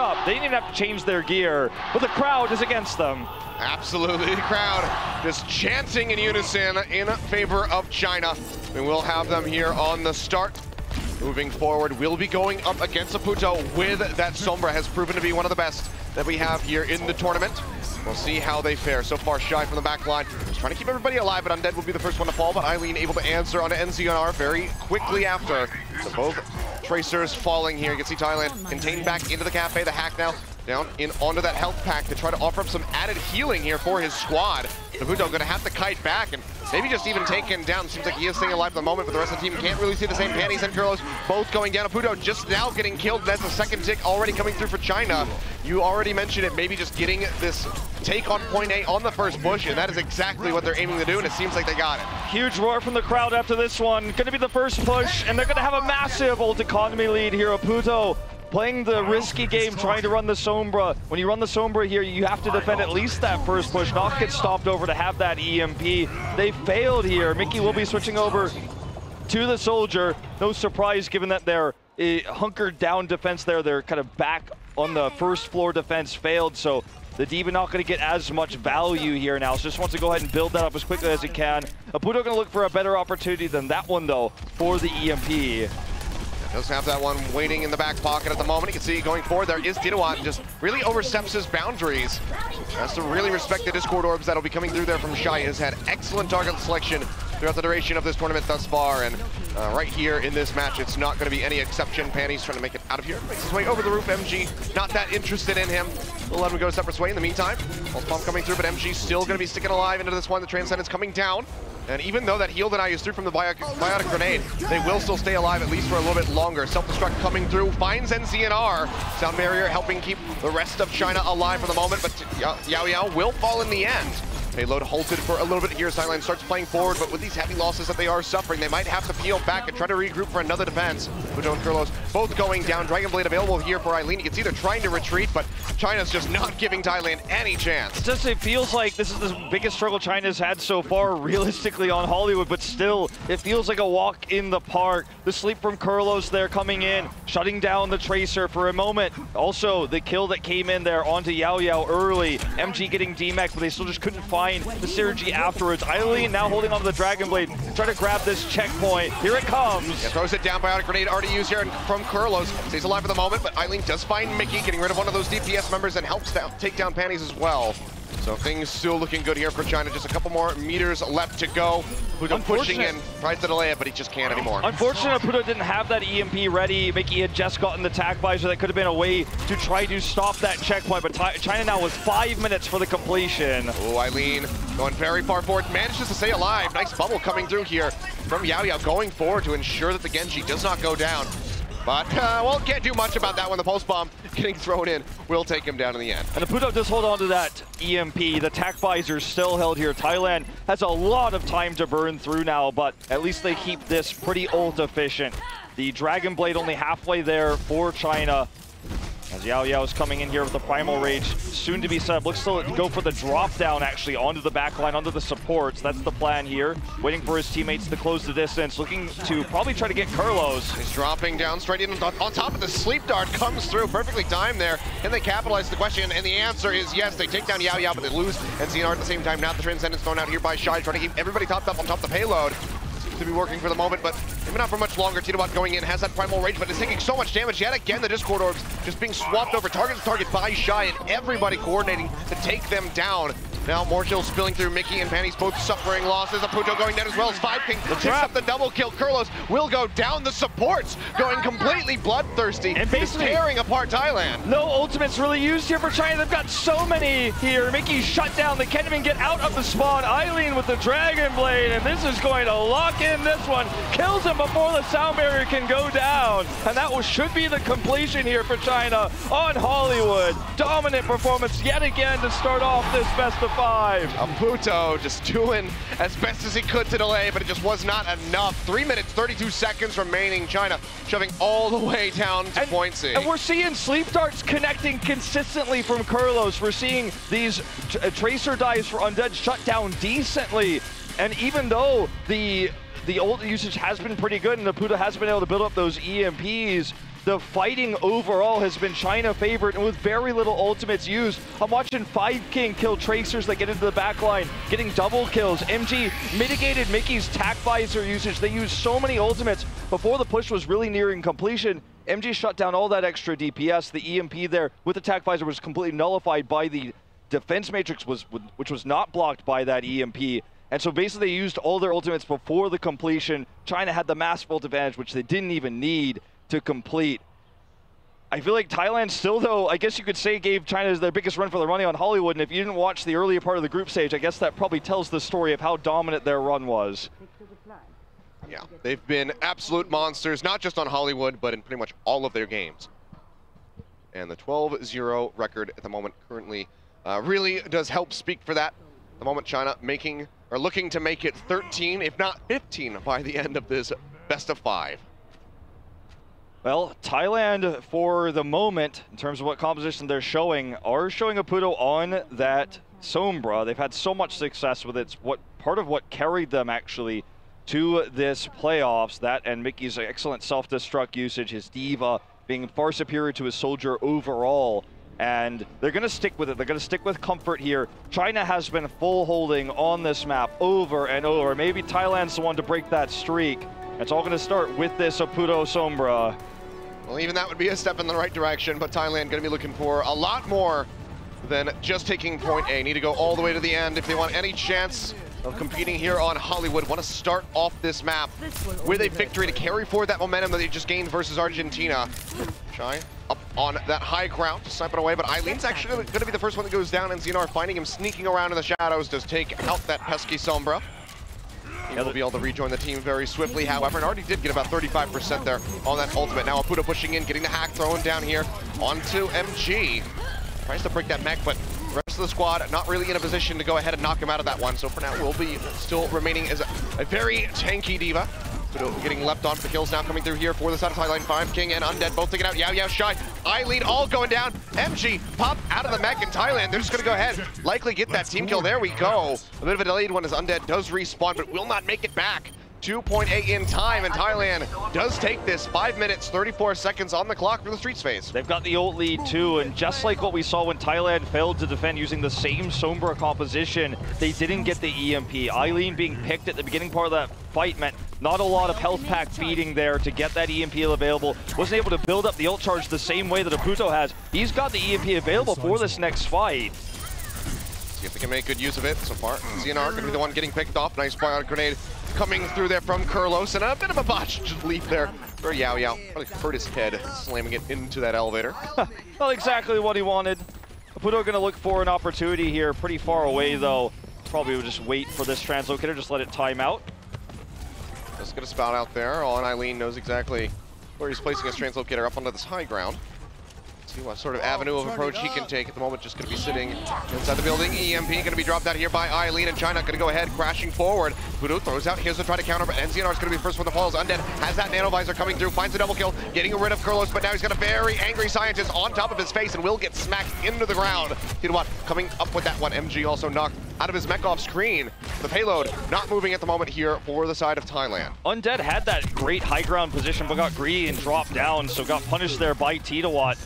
up. They didn't even have to change their gear, but the crowd is against them. Absolutely, the crowd just chanting in unison in favor of China. We will have them here on the start. Moving forward, we'll be going up against Aputo with that Sombra. Has proven to be one of the best that we have here in the tournament. We'll see how they fare. So far, Shy from the back line. Just trying to keep everybody alive, but Undead will be the first one to fall, but Eileen able to answer onto NCNR very quickly after. So both Tracers falling here. You can see Thailand contained back into the cafe. The hack now down in onto that health pack to try to offer up some added healing here for his squad. Nabuto going to have to kite back and maybe just even take him down. Seems like he is staying alive at the moment, but the rest of the team can't really see the same. Panties and Curlos both going down. Aputo just now getting killed. That's the second tick already coming through for China. You already mentioned it, maybe just getting this take on point A on the first push, and that is exactly what they're aiming to do, and it seems like they got it. Huge roar from the crowd after this one. Going to be the first push, and they're going to have a massive ult economy lead here. Aputo playing the risky game, trying to run the Sombra. When you run the Sombra here, you have to defend at least that first push, not get stopped over to have that EMP. They failed here. Mickey will be switching over to the Soldier. No surprise given that their hunkered down defense there, they're kind of back on the first floor defense failed, so the Demon not going to get as much value here now. So just wants to go ahead and build that up as quickly as he can. Aputo going to look for a better opportunity than that one though for the EMP. Does have that one waiting in the back pocket at the moment. You can see going forward there is Tidawat, just really oversteps his boundaries. Has to really respect the Discord orbs that'll be coming through there from Shy. Has had excellent target selection throughout the duration of this tournament thus far, and right here in this match, it's not going to be any exception. Panty's trying to make it out of here. Makes his way over the roof. MG not that interested in him. We'll let him go a separate way in the meantime. Pulse bomb coming through, but MG still going to be sticking alive into this one. The Transcendence coming down. And even though that heal deny is through from the biotic grenade, they will still stay alive at least for a little bit longer. Self-destruct coming through, finds NCNR. Sound barrier helping keep the rest of China alive for the moment, but Yao Yao will fall in the end. Payload halted for a little bit here. Thailand starts playing forward, but with these heavy losses that they are suffering, they might have to peel back and try to regroup for another defense. Pujo and Kurlos both going down. Dragon Blade available here for Eileen. You can see they're trying to retreat, but China's just not giving Thailand any chance. It feels like this is the biggest struggle China's had so far, realistically, on Hollywood, but still, it feels like a walk in the park. The sleep from Kurlos there coming in, shutting down the Tracer for a moment. Also, the kill that came in there onto Yao Yao early. MG getting DMAC, but they still just couldn't find the synergy afterwards. Eileen now holding onto the Dragon Blade, trying to grab this checkpoint. Here it comes. Yeah, throws it down. Biotic grenade already used here from Kurlos. Stays alive for the moment, but Eileen does find Mickey, getting rid of one of those DPS members and helps take down Panties as well. So things still looking good here for China. Just a couple more meters left to go. Puto pushing in, tries to delay it, but he just can't anymore. Unfortunately, Puto didn't have that EMP ready. Mickey had just gotten the tac visor. That could have been a way to try to stop that checkpoint, but China now with 5 minutes for the completion. Oh, Eileen going very far forward. Manages to stay alive. Nice bubble coming through here from Yao Yao, going forward to ensure that the Genji does not go down. But, well, can't do much about that one. The pulse bomb getting thrown in will take him down in the end. And the Puto does hold on to that EMP. The tac visor's still held here. Thailand has a lot of time to burn through now, but at least they keep this pretty ult efficient. The Dragon Blade only halfway there for China. As Yao Yao is coming in here with the Primal Rage, soon to be set up. Looks to go for the drop down actually onto the back line, onto the supports. That's the plan here. Waiting for his teammates to close the distance, looking to probably try to get Kurlos. He's dropping down straight in on top of the sleep dart, comes through, perfectly timed there. Can they capitalize the question? And the answer is yes. They take down Yao Yao, but they lose NCNR at the same time. Now the Transcendence thrown out here by Shy, trying to keep everybody topped up on top of the payload. To be working for the moment, but maybe not for much longer. Tidawat going in, has that Primal Rage, but is taking so much damage. Yet again, the Discord orbs just being swapped over target to target by Shy, and everybody coordinating to take them down. Now more kills spilling through. Mickey and Panties both suffering losses. Aputo going down as well as 5King picks up the double kill. Kurlos will go down. The supports going completely bloodthirsty and basically tearing apart Thailand. No ultimates really used here for China. They've got so many here. Mickey shut down. They can't even get out of the spawn. Eileen with the Dragon Blade, and this is going to lock in this one. Kills him before the sound barrier can go down. And that should be the completion here for China on Hollywood. Dominant performance yet again to start off this best of 5. Aputo just doing as best as he could to delay, but it just was not enough. 3 minutes, 32 seconds remaining. China shoving all the way down to point C. And we're seeing sleep darts connecting consistently from Kurlos. We're seeing these tracer dives for Undead shut down decently. And even though the ult usage has been pretty good and Aputo has been able to build up those EMPs, the fighting overall has been China favored and with very little ultimates used. I'm watching 5King kill tracers that get into the back line, getting double kills. MG mitigated Mickey's tac visor usage. They used so many ultimates before the push was really nearing completion. MG shut down all that extra DPS. The EMP there with the tac visor was completely nullified by the defense matrix, which was not blocked by that EMP. And so basically they used all their ultimates before the completion. China had the massive ult advantage, which they didn't even need to complete. I feel like Thailand still, though, I guess you could say gave China their biggest run for the money on Hollywood, and if you didn't watch the earlier part of the group stage, I guess that probably tells the story of how dominant their run was. Yeah, they've been absolute monsters, not just on Hollywood, but in pretty much all of their games. And the 12-0 record at the moment currently really does help speak for that. At the moment, China looking to make it 13, if not 15, by the end of this best of 5. Well, Thailand, for the moment, in terms of what composition they're showing, are showing a Puto on that Sombra. They've had so much success with it. It's part of what carried them, actually, to this playoffs. That and Mickey's excellent self-destruct usage, his Diva being far superior to his Soldier overall. And they're going to stick with it. They're going to stick with comfort here. China has been full holding on this map over and over. Maybe Thailand's the one to break that streak. It's all going to start with this Puto Sombra. Well, even that would be a step in the right direction, but Thailand going to be looking for a lot more than just taking point A. Need to go all the way to the end if they want any chance of competing here on Hollywood. Want to start off this map with a victory to carry forward that momentum that they just gained versus Argentina. Shy up on that high ground, sniping away, but Eileen's actually going to be the first one that goes down, and Xenar finding him sneaking around in the shadows to take out that pesky Sombra. He'll be able to rejoin the team very swiftly, however, and already did get about 35% there on that ultimate. Now Aputo pushing in, getting the hack thrown down here onto MG. Tries to break that mech, but the rest of the squad not really in a position to go ahead and knock him out of that one. So for now, we'll be still remaining as a very tanky Diva. Aputo getting leapt on for the kills now coming through here for the side of Thailand. 5King and Undead both taking out. Yao, Shy, Eileen all going down. MG pop out of the mech in Thailand. They're just going to go ahead, likely get that team kill. There we go. A bit of a delayed one as Undead does respawn, but will not make it back. 2.8 in time, and Thailand does take this. 5 minutes, 34 seconds on the clock for the Streets phase. They've got the ult lead too, and just like what we saw when Thailand failed to defend using the same Sombra composition, they didn't get the EMP. Eileen being picked at the beginning part of that fight meant not a lot of health pack feeding there to get that EMP available. Wasn't able to build up the ult charge the same way that Aputo has. He's got the EMP available for this next fight. See if they can make good use of it so far. Xenar going to be the one getting picked off. Nice biotic grenade coming through there from Kurlos, and a bit of a botched leap there for Yao. Probably hurt his head, slamming it into that elevator. Not exactly what he wanted. Aputo going to look for an opportunity here, pretty far away though. Probably would just wait for this translocator, just let it time out. Just going to spout out there. On Eileen knows exactly where he's placing his translocator up onto this high ground. See what sort of avenue of approach he can take. At the moment, just going to be sitting inside the building. EMP going to be dropped out here by Eileen, and China going to go ahead, crashing forward. Puto throws out, here's to try to counter, but Xenar is going to be the first one that falls. Undead has that nano visor coming through, finds a double kill, getting rid of Kurlos, but now he's got a very angry scientist on top of his face and will get smacked into the ground. You know what? Coming up with that one, MG also knocked out of his mech off screen. The payload not moving at the moment here for the side of Thailand. Undead had that great high ground position, but got greedy and dropped down, so got punished there by Titawat.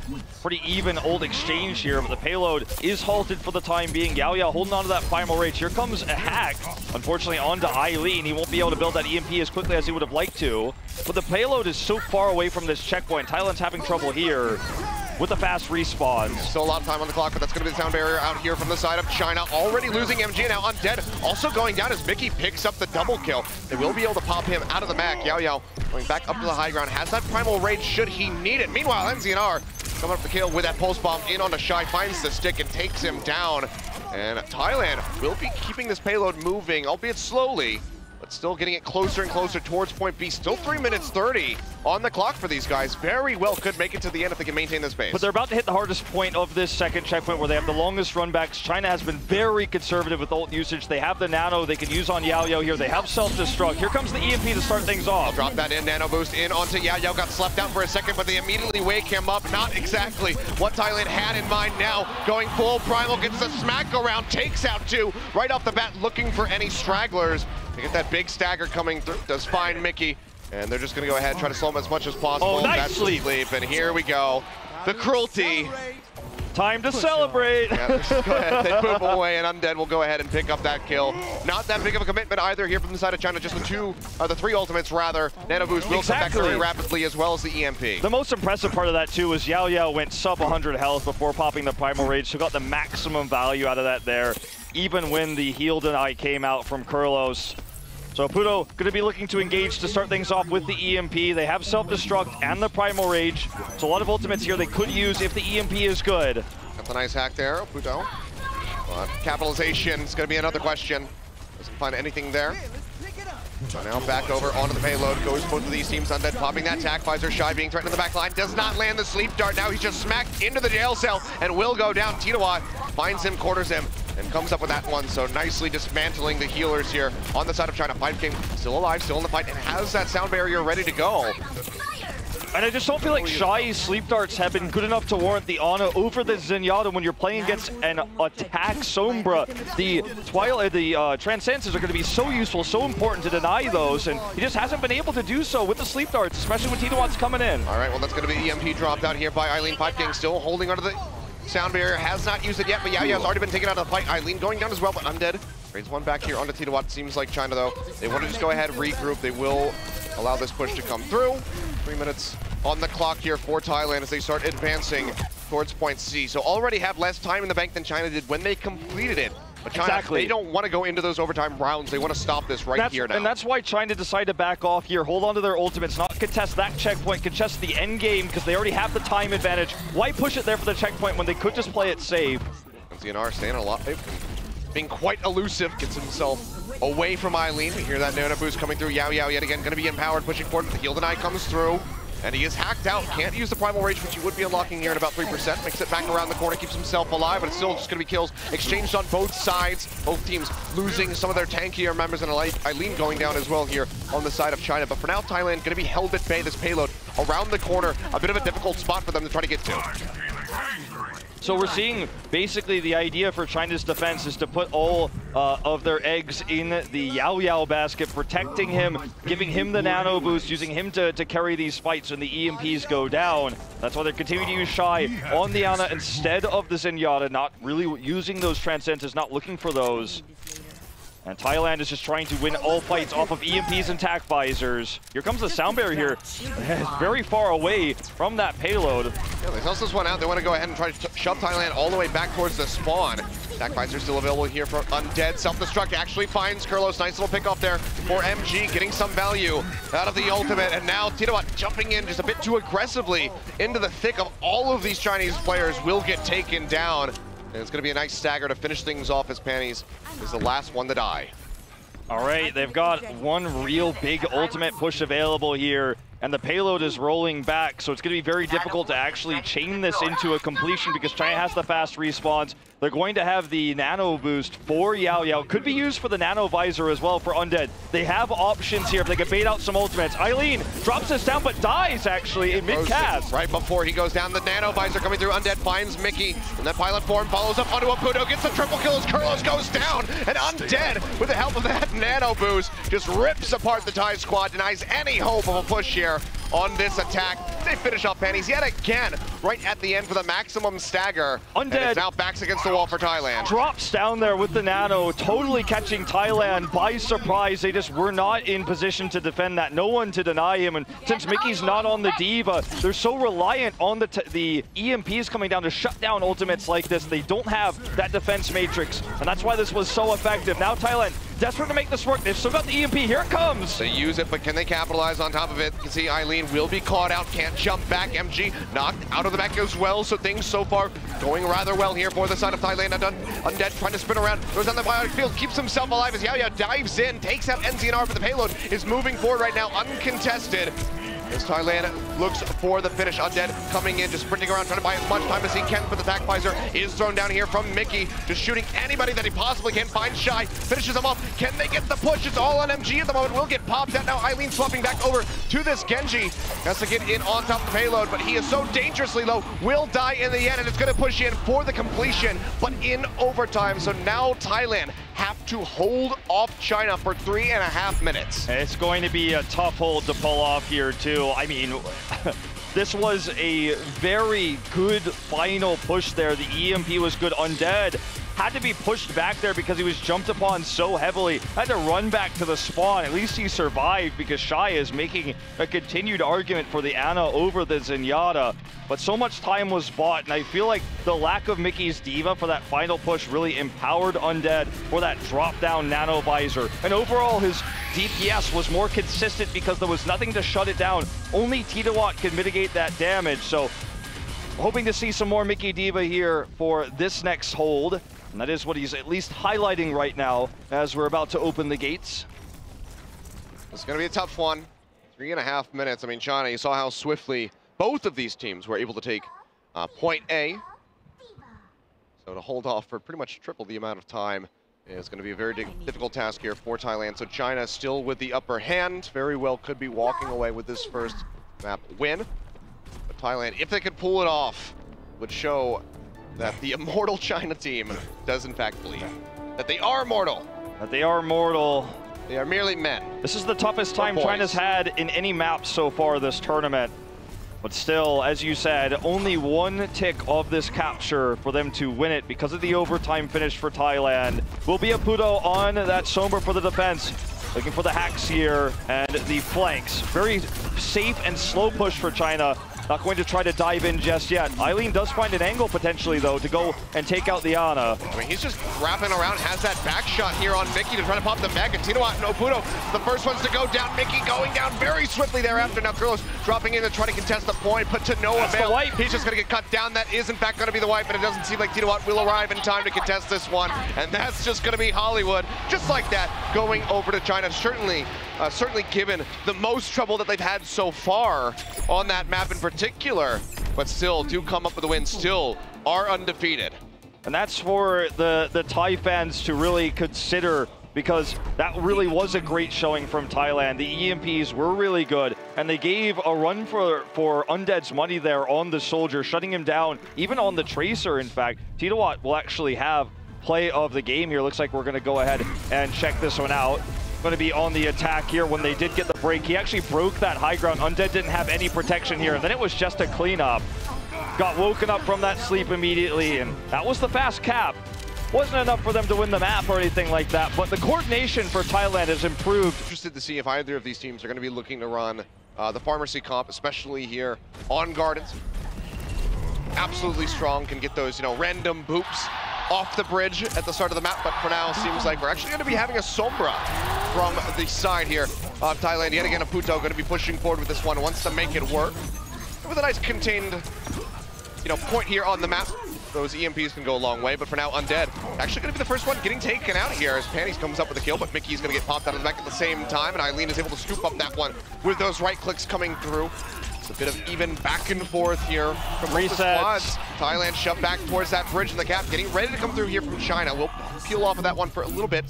Pretty even old exchange here, but the payload is halted for the time being. Yao holding on to that primal rage. Here comes a hack, unfortunately, onto Eileen. He won't be able to build that EMP as quickly as he would have liked to, but the payload is so far away from this checkpoint. Thailand's having trouble here with the fast respawns. Still a lot of time on the clock, but that's going to be the sound barrier out here from the side of China. Already losing MG, now Undead also going down as Mickey picks up the double kill. They will be able to pop him out of the mech. Yao going back up to the high ground, has that primal rage should he need it. Meanwhile, NZNR coming up the kill with that pulse bomb in onto Shy, finds the stick and takes him down. And Thailand will be keeping this payload moving, albeit slowly, but still getting it closer and closer towards point B. Still 3 minutes 30 on the clock for these guys. Very well could make it to the end if they can maintain this pace. But they're about to hit the hardest point of this second checkpoint where they have the longest run backs. China has been very conservative with ult usage. They have the nano they can use on Yao here. They have self-destruct. Here comes the EMP to start things off. I'll drop that in, nano boost in onto Yao. Got slept out for a second, but they immediately wake him up. Not exactly what Thailand had in mind now. Going full primal, gets a smack around, takes out 2 right off the bat, looking for any stragglers. They get that big stagger coming through. Does find Mickey. And they're just going to go ahead and try to slow him as much as possible. Oh, nice That's sleep. sleep. And here we go. The cruelty. Time to celebrate. Yeah, just go ahead. They move away, and Undead will go ahead and pick up that kill. Not that big of a commitment either here from the side of China. Just the three ultimates, rather. Nano Boost will come back very rapidly, as well as the EMP. The most impressive part of that, too, was Yao Yao went sub 100 health before popping the Primal Rage, so got the maximum value out of that there, even when the heal deny came out from Kurlos. So Puto going to be looking to engage to start things off with the EMP. They have self-destruct and the Primal Rage. So a lot of ultimates here they could use if the EMP is good. That's a nice hack there, Puto. But capitalization is going to be another question. Doesn't find anything there. So now back over onto the payload. Goes both of these teams. Undead popping that attack. Pfizer Shy being threatened in the back line. Does not land the sleep dart. Now he's just smacked into the jail cell and will go down. Tinawa finds him, corners him, and comes up with that one. So nicely dismantling the healers here on the side of China. 5King still alive, still in the fight, and has that sound barrier ready to go. And I just don't feel like Shy's sleep darts have been good enough to warrant the Ana over the Zenyatta when you're playing against an attack Sombra. The Transcenses are going to be so useful, so important to deny those, and he just hasn't been able to do so with the sleep darts, especially when Tinawa's coming in. All right, well, that's going to be the EMP dropped out here by Eileen. 5King still holding onto the sound barrier, has not used it yet, but Yao Yao's already been taken out of the fight. Eileen going down as well, but Undead trades one back here onto Tinawa. Seems like China, though, they want to just go ahead, regroup. They will allow this push to come through. 3 minutes on the clock here for Thailand as they start advancing towards point C. So already have less time in the bank than China did when they completed it. But China, they don't want to go into those overtime rounds. They want to stop this here now. And that's why China decided to back off here, hold on to their ultimates, not contest that checkpoint, contest the end game because they already have the time advantage. Why push it there for the checkpoint when they could just play it safe? And ZNR staying alive, being quite elusive, gets himself away from Eileen. We hear that Nano Boost coming through. Yao Yao yet again going to be empowered, pushing forward. The heal deny comes through. And he is hacked out. Can't use the Primal Rage, which he would be unlocking here in about 3%. Makes it back around the corner, keeps himself alive, but it's still just going to be kills exchanged on both sides. Both teams losing some of their tankier members, and Eileen going down as well here on the side of China. But for now, Thailand going to be held at bay. This payload around the corner, a bit of a difficult spot for them to try to get to. So we're seeing basically the idea for China's defense is to put all of their eggs in the Yao Yao basket, protecting him, giving him the nano boost, using him to carry these fights when the EMPs go down. That's why they're continuing to use Shy on the Ana instead of the Zenyatta, not really using those Transcenses, not looking for those. And Thailand is just trying to win all fights off of EMPs and tac visors. Here comes the sound barrier here, very far away from that payload. Yeah, they toss this one out. They want to go ahead and try to shove Thailand all the way back towards the spawn. Tac visor still available here for Undead. Self-destruct actually finds Kurlos. Nice little pick off there for MG, getting some value out of the ultimate. And now Tinawa jumping in just a bit too aggressively into the thick of all of these Chinese players will get taken down. And it's going to be a nice stagger to finish things off as Panties is the last one to die. All right, they've got one real big ultimate push available here, and the payload is rolling back, so it's going to be very difficult to actually chain this into a completion because China has the fast respawns. They're going to have the nano boost for Yao Yao. Could be used for the nano visor as well for Undead. They have options here if they can bait out some ultimates. Eileen drops this down but dies actually in mid-cast. Right before he goes down, the nano visor coming through. Undead finds Mickey, and that pilot form follows up onto a Puto, gets the triple kill as Kurlos goes down, and Undead, with the help of that nano boost, just rips apart the Thai squad, denies any hope of a push here on this attack. They finish off Panties yet again, right at the end for the maximum stagger. Undead, and it's now backs against the wall for Thailand. Drops down there with the nano, totally catching Thailand by surprise. They just were not in position to defend that. No one to deny him, and since Mickey's not on the Diva, they're so reliant on the EMPs coming down to shut down ultimates like this. They don't have that defense matrix, and that's why this was so effective. Now Thailand desperate to make this work. They've still got the EMP. Here it comes. They use it, but can they capitalize on top of it? You can see Eileen will be caught out. Can't jump back. MG knocked out of the back as well. So things so far going rather well here for the side of Thailand. Undead trying to spin around. Goes down the biotic field. Keeps himself alive as Yao Yao dives in. Takes out NZNR, but the payload is moving forward right now uncontested. As Thailand looks for the finish. Undead coming in, just sprinting around, trying to buy as much time as he can, but the attack visor is thrown down here from Mickey, just shooting anybody that he possibly can. Find Shy, finishes him off. Can they get the push? It's all on MG at the moment. Will get popped out. Now Eileen swapping back over to this Genji. Has to get in on top of the payload, but he is so dangerously low. Will die in the end, and it's going to push in for the completion, but in overtime. So now Thailand have to hold off China for 3.5 minutes. It's going to be a tough hold to pull off here too. I mean, this was a very good final push there. The EMP was good. Undead had to be pushed back there because he was jumped upon so heavily. Had to run back to the spawn. At least he survived because Shy is making a continued argument for the Ana over the Zenyatta. But so much time was bought, and I feel like the lack of Mickey's Diva for that final push really empowered Undead for that drop-down nano visor. And overall, his DPS was more consistent because there was nothing to shut it down. Only Titawat could mitigate that damage. So hoping to see some more Mickey Diva here for this next hold. And that is what he's at least highlighting right now as we're about to open the gates. It's going to be a tough one. 3.5 minutes. I mean, China, you saw how swiftly both of these teams were able to take point A. So to hold off for pretty much triple the amount of time is going to be a very difficult task here for Thailand. So China still with the upper hand. Very well could be walking away with this first map win. But Thailand, if they could pull it off, would show that the immortal China team does in fact believe that they are mortal. That they are mortal. They are merely men. This is the toughest time China's had in any map so far this tournament. But still, as you said, only one tick of this capture for them to win it because of the overtime finish for Thailand. Will be a Puto on that Sombra for the defense. Looking for the hacks here and the flanks. Very safe and slow push for China. Not going to try to dive in just yet. Eileen does find an angle potentially, though, to go and take out the Ana. I mean, he's just wrapping around, has that back shot here on Mickey to try to pop the mech. And Titawat and Oputo, the first ones to go down. Mickey going down very swiftly thereafter. Now Kurlos dropping in to try to contest the point, but to no avail. He's just going to get cut down. That is, in fact, going to be the wipe, but it doesn't seem like Titawat will arrive in time to contest this one. And that's just going to be Hollywood, just like that, going over to China. Certainly given the most trouble that they've had so far on that map in particular, but still do come up with a win, still are undefeated. And that's for the Thai fans to really consider, because that really was a great showing from Thailand. The EMPs were really good, and they gave a run for Undead's money there on the Soldier, shutting him down, even on the Tracer, in fact. Titawat will actually have play of the game here. Looks like we're going to go ahead and check this one out. Going to be on the attack here when they did get the break. He actually broke that high ground. Undead didn't have any protection here, and then it was just a cleanup. Got woken up from that sleep immediately, and that was the fast cap. Wasn't enough for them to win the map or anything like that, but the coordination for Thailand has improved. Interested to see if either of these teams are going to be looking to run the Pharmacy comp, especially here on Gardens. Absolutely strong, can get those, random boops off the bridge at the start of the map, but for now seems like we're actually going to be having a Sombra from the side here of Thailand. Yet again, a Puto going to be pushing forward with this one, wants to make it work. And with a nice contained, point here on the map, those EMPs can go a long way, but for now, Undead actually going to be the first one getting taken out here as Panties comes up with a kill, but Mickey's going to get popped out of the back at the same time, and Eileen is able to scoop up that one with those right clicks coming through. It's a bit of even back and forth here from both the squads. Thailand shoved back towards that bridge in the cap, getting ready to come through here from China. We'll peel off of that one for a little bit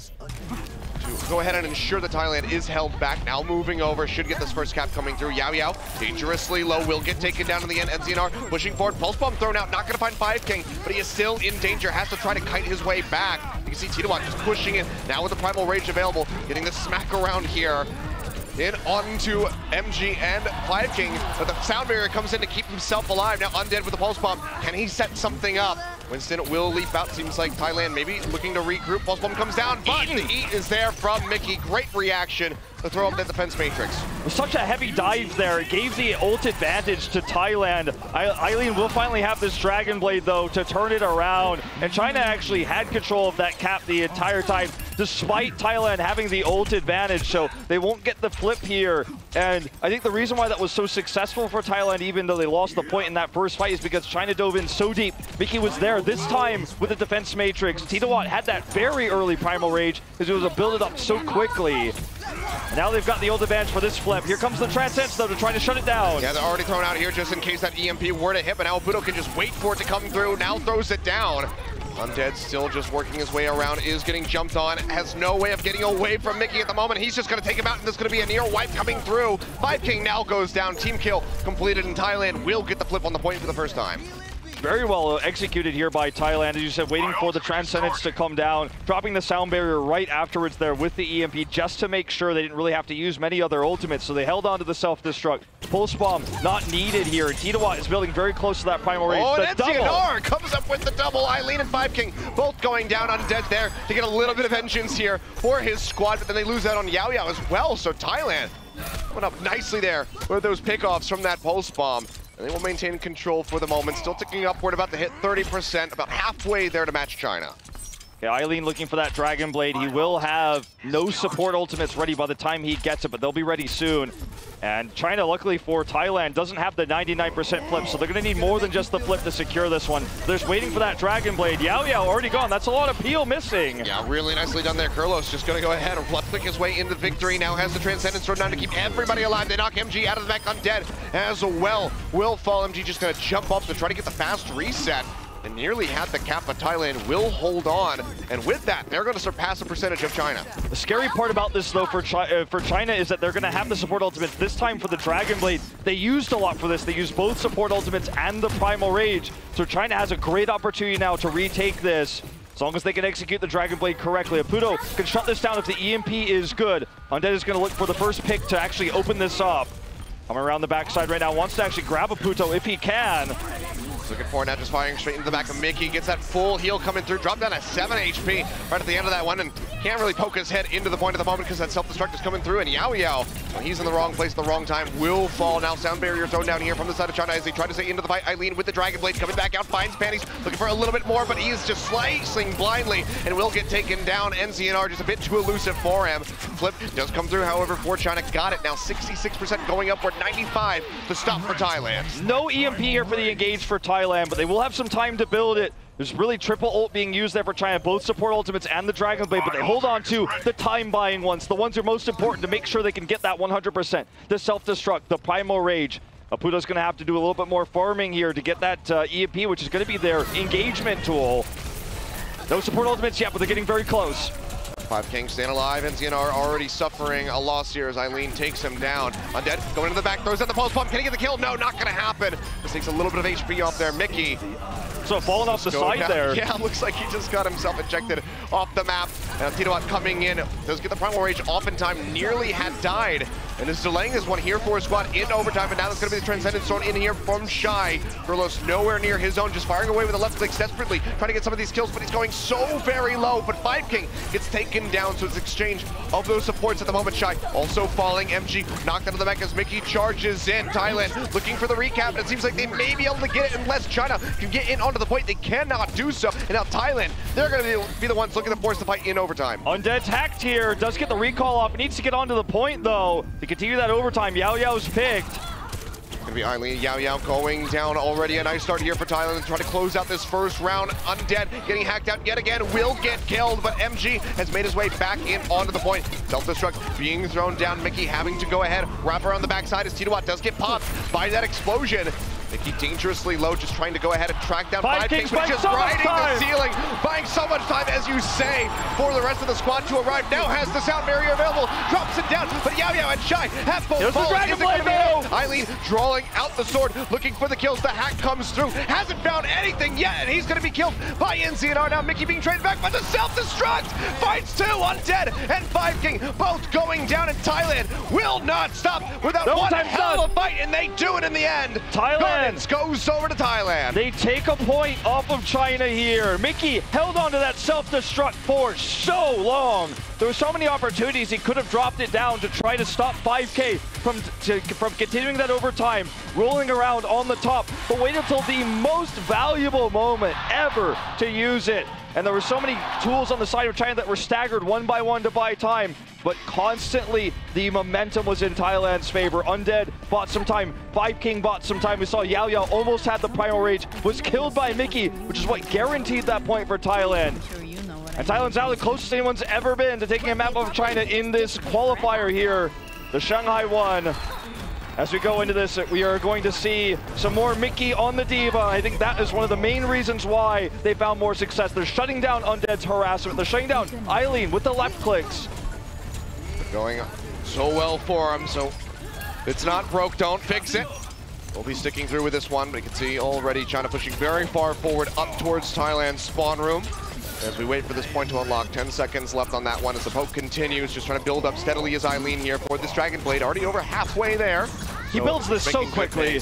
to go ahead and ensure that Thailand is held back. Now moving over, should get this first cap coming through. Yao Yao, dangerously low, will get taken down in the end. NZNR pushing forward, pulse bomb thrown out, not going to find 5King, but he is still in danger, has to try to kite his way back. You can see Titawat just pushing in, now with the Primal Rage available, getting the smack around here. In onto MG and 5King, but the sound barrier comes in to keep himself alive. Now Undead with the pulse bomb. Can he set something up? Winston will leap out. Seems like Thailand maybe looking to regroup. Pulse bomb comes down, but the eat is there from Mickey. Great reaction to throw up that defense matrix. Such a heavy dive there. It gave the ult advantage to Thailand. Eileen will finally have this Dragon Blade, though, to turn it around. And China actually had control of that cap the entire time, despite Thailand having the ult advantage. So they won't get the flip here. And I think the reason why that was so successful for Thailand, even though they lost the point in that first fight, is because China dove in so deep. Mickey was there this time with the defense matrix. Titawat had that very early Primal Rage because it was a build it up so quickly. Now they've got the ult advantage for this flip. Here comes the Transcends, though, to try to shut it down. Yeah, they're already thrown out here just in case that EMP were to hit, but now Puto can just wait for it to come through. Now throws it down. Undead still just working his way around, is getting jumped on, has no way of getting away from Mickey at the moment. He's just going to take him out, and there's going to be a near wipe coming through. 5King now goes down. Team kill completed, and Thailand will get the flip on the point for the first time. very well executed here by Thailand. As you said, waiting for the Transcendence to come down, dropping the sound barrier right afterwards there with the EMP just to make sure they didn't really have to use many other ultimates. So they held on to the self-destruct. Pulse bomb not needed here. And Titawa is building very close to that primal range. Oh, the and double NCNR comes up with the double. Eileen and 5King both going down undead there to get a little bit of vengeance here for his squad, but then they lose out on Yao Yao as well. So Thailand went up nicely there with those pickoffs from that pulse bomb. And they will maintain control for the moment. Still ticking upward, about to hit 30%, about halfway there to match China. Okay, Eileen looking for that Dragon Blade. He will have no support ultimates ready by the time he gets it, but they'll be ready soon. And China, luckily for Thailand, doesn't have the 99% flip, so they're going to need more than just the flip to secure this one. They're just waiting for that Dragon Blade. Yao Yao already gone. That's a lot of peel missing. Yeah, really nicely done there. Kurlos just going to go ahead and flick his way into victory. Now has the Transcendence thrown down to keep everybody alive. They knock MG out of the back undead as well. Will fall. MG just going to jump up to try to get the fast reset. And nearly had the cap, but Thailand will hold on. And with that, they're going to surpass the percentage of China. The scary part about this, though, for China is that they're going to have the support ultimates. This time for the Dragon Blade, they used a lot for this. They used both support ultimates and the Primal Rage. So China has a great opportunity now to retake this. As long as they can execute the Dragon Blade correctly. Aputo can shut this down if the EMP is good. Undead is going to look for the first pick to actually open this up. Coming around the backside right now, wants to actually grab Aputo if he can. Looking for it now, just firing straight into the back of Mickey. Gets that full heal coming through. Dropped down at 7 HP right at the end of that one, and can't really poke his head into the point at the moment because that self-destruct is coming through. And Yao Yao, when he's in the wrong place at the wrong time, will fall. Now sound barrier thrown down here from the side of China as they try to stay into the fight. Eileen with the Dragon Blade coming back out, finds Panties, looking for a little bit more, but he is just slicing blindly and will get taken down. NCNR just a bit too elusive for him. Flip does come through, however, for China. Got it now, 66% going upward, 95 the stop for Thailand. No EMP here for the engage for Thailand, but they will have some time to build it. There's really triple ult being used there for China, both support ultimates and the Dragon Blade, but they hold on to the time-buying ones, the ones that are most important to make sure they can get that 100%. The self-destruct, the Primal Rage. Aputo's going to have to do a little bit more farming here to get that EMP, which is going to be their engagement tool. No support ultimates yet, but they're getting very close. 5King staying alive. NCNR already suffering a loss here as Eileen takes him down. Undead going into the back, throws out the pulse bomb. Can he get the kill? No, not going to happen. This takes a little bit of HP off there. Mickey. So falling off the side down there. Yeah, looks like he just got himself ejected off the map. And Titawa coming in, does get the Primal Rage off in time, nearly had died. And is delaying this one here for his squad in overtime, but now that's going to be the Transcendence thrown in here from Shy. Kurlos nowhere near his own, just firing away with the left click desperately, trying to get some of these kills, but he's going so very low. But 5King gets taken down, so it's exchange of those supports at the moment. Shy also falling. MG knocked out of the mech as Mickey charges in. Thailand looking for the recap, and it seems like they may be able to get it unless China can get in onto the point. They cannot do so. And now Thailand, they're going to be the ones looking to force the fight in overtime. Undead's hacked here, does get the recall off. Needs to get onto the point though to continue that overtime. Yao Yao's picked. Gonna be Eileen. Yao Yao going down already. A nice start here for Thailand to try to close out this first round. Undead getting hacked out yet again, will get killed, but MG has made his way back in onto the point. Self-destruct being thrown down. Mickey having to go ahead, wrap around the backside as Titawa does get popped by that explosion. Mickey dangerously low, just trying to go ahead and track down 5King, but just riding the ceiling, buying so much time, as you say, for the rest of the squad to arrive. Now has the sound barrier available, drops it down, but Yao Yao and Shy have both fallen. Is it gonna be hit? Eileen drawing out the sword, looking for the kills. The hack comes through, hasn't found anything yet, and he's gonna be killed by NCNR. Now Mickey being traded back, but the self-destruct finds two. Undead and 5King both going down, and Thailand will not stop without one hell of a fight, and they do it in the end. Thailand goes over to Thailand. They take a point off of China here. Mickey held on to that self-destruct for so long. There were so many opportunities he could have dropped it down to try to stop 5K from continuing that overtime, rolling around on the top, but waited until the most valuable moment ever to use it. And there were so many tools on the side of China that were staggered one by one to buy time, but constantly the momentum was in Thailand's favor. Undead bought some time, 5King bought some time. We saw Yao Yao almost had the Primal Rage, was killed by Mickey, which is what guaranteed that point for Thailand. And Thailand's now the closest anyone's ever been to taking a map of China in this qualifier here, the Shanghai one. As we go into this, we are going to see some more Mickey on the Diva. I think that is one of the main reasons why they found more success. They're shutting down Undead's harassment. They're shutting down Eileen with the left clicks. Going so well for him, so it's not broke, don't fix it. We'll be sticking through with this one, but you can see already China pushing very far forward up towards Thailand's spawn room. As we wait for this point to unlock, 10 seconds left on that one as the poke continues, just trying to build up steadily as Eileen here for this Dragon Blade, already over halfway there. He builds this so quickly.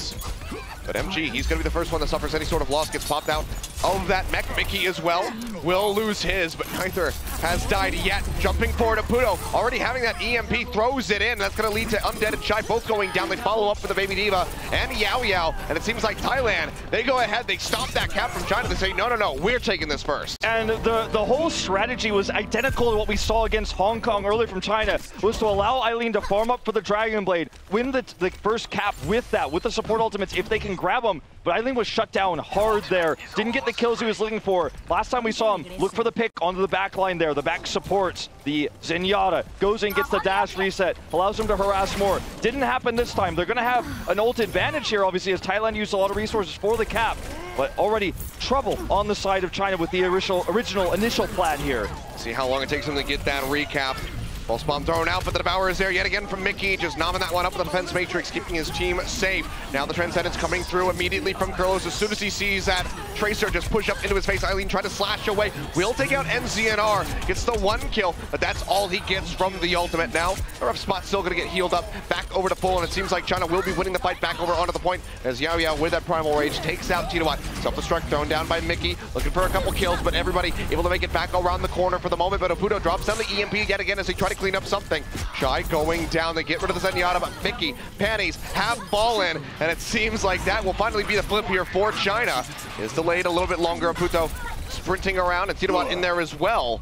But MG, he's going to be the first one that suffers any sort of loss, gets popped out of that mech. Mickey as well will lose his, but neither has died yet. Jumping forward to Puto, already having that EMP, throws it in. That's going to lead to Undead and Shy both going down. They follow up with the Baby Diva and Yao Yao, and it seems like Thailand, they go ahead, they stop that cap from China. They say, no, no, no, we're taking this first. And the whole strategy was identical to what we saw against Hong Kong earlier from China, was to allow Eileen to farm up for the Dragon Blade, win the first cap with that, with the support ultimates, if they can grab them. But Eileen was shut down hard there. Didn't get the kills he was looking for. Last time we saw him, look for the pick onto the back line there. The back supports the Zenyatta. Goes in, gets the dash reset. Allows him to harass more. Didn't happen this time. They're going to have an ult advantage here, obviously, as Thailand used a lot of resources for the cap. But already trouble on the side of China with the initial plan here. See how long it takes him to get that recap. Pulse bomb thrown out, but the Devourer is there yet again from Mickey, just nomming that one up with the defense matrix, keeping his team safe. Now the Transcendence coming through immediately from Kurlos. As soon as he sees that Tracer just push up into his face, Eileen trying to slash away. Will take out NZNR, gets the one kill, but that's all he gets from the ultimate. Now, the rough spot still gonna get healed up, back over to full, and it seems like China will be winning the fight back over onto the point, as Yao Yao with that Primal Rage takes out Titawat. Self-destruct thrown down by Mickey, looking for a couple kills, but everybody able to make it back around the corner for the moment, but Oputo drops down the EMP yet again as they try to clean up something. Shy going down, they get rid of the Zenyatta, but Mickey, Panties have fallen, and it seems like that will finally be the flip here for China. It's delayed a little bit longer. Oputo sprinting around, and Titawat in there as well.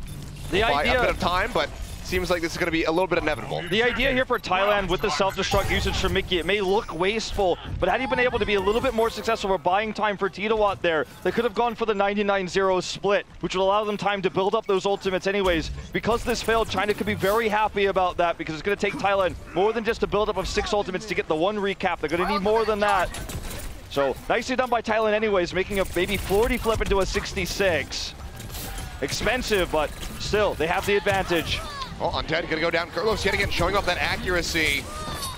The idea, by a bit of time, but seems like this is going to be a little bit inevitable. The idea here for Thailand with the self-destruct usage from Mickey, it may look wasteful, but had he been able to be a little bit more successful for buying time for Titawat there, they could have gone for the 99-0 split, which would allow them time to build up those ultimates anyways. Because this failed, China could be very happy about that, because it's going to take Thailand more than just a build-up of 6 ultimates to get the 1 recap. They're going to need more than that. So, nicely done by Thailand anyways, making a maybe 40 flip into a 66. Expensive, but still, they have the advantage. Oh, Undead gonna go down. Kurlos yet again showing off that accuracy